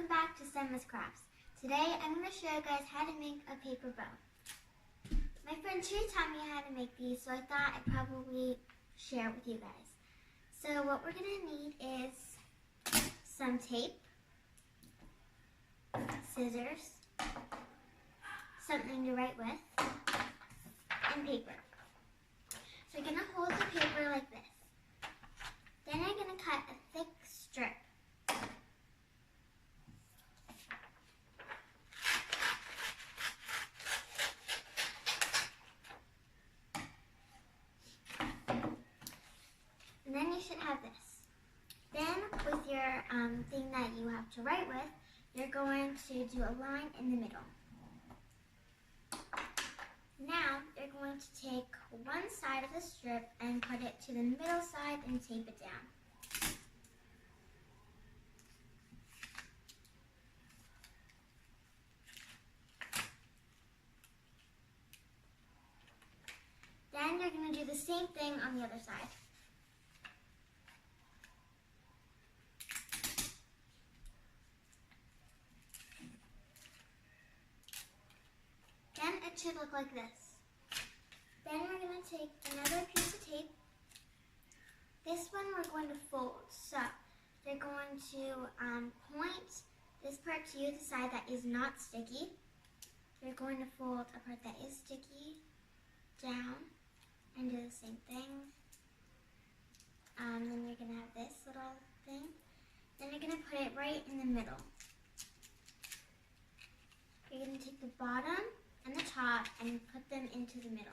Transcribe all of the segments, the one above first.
welcome back to Semma's Crafts. Today I'm going to show you guys how to make a paper bow. My friend Tree taught me how to make these, so I thought I'd probably share it with you guys. So what we're going to need is some tape, scissors, something to write with, and paper. So you're going to hold the paper like this. Then you're going to cut a thick strip. And then you should have this. Then with your thing that you have to write with, you're going to do a line in the middle. Now you're going to take one side of the strip and put it to the middle side and tape it down. Then you're going to do the same thing on the other side. Then it should look like this. Then we're going to take another piece of tape. This one we're going to fold. So you're going to point this part to you, the side that is not sticky. You're going to fold a part that is sticky down and do the same thing. Then you're going to have this little thing. Then you're going to put it right in the middle. You're going to take the bottom and the top and put them into the middle.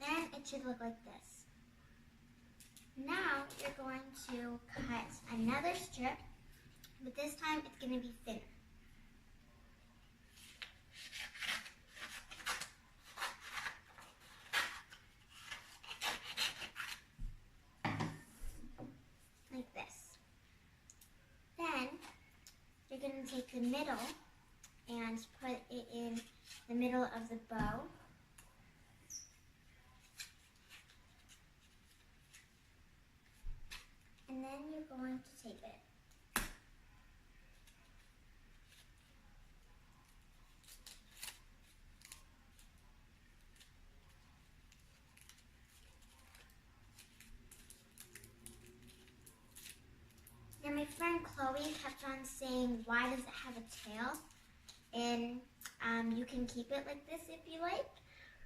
Then it should look like this. Now you're going to cut another strip, but this time it's going to be thinner. Like this. Then you're going to take the middle and put it in the middle of the bow. And then you're going to tape it. Now my friend Chloe kept on saying, why does it have a tail? And you can keep it like this if you like,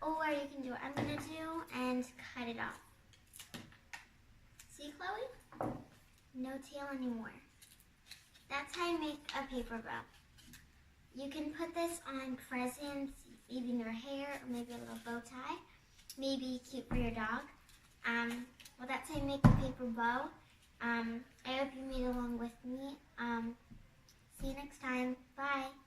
or you can do what I'm going to do and cut it off. See, Chloe? No tail anymore. That's how you make a paper bow. You can put this on presents, even your hair, or maybe a little bow tie. Maybe cute for your dog. Well, that's how you make a paper bow. I hope you made along with me. See you next time. Bye.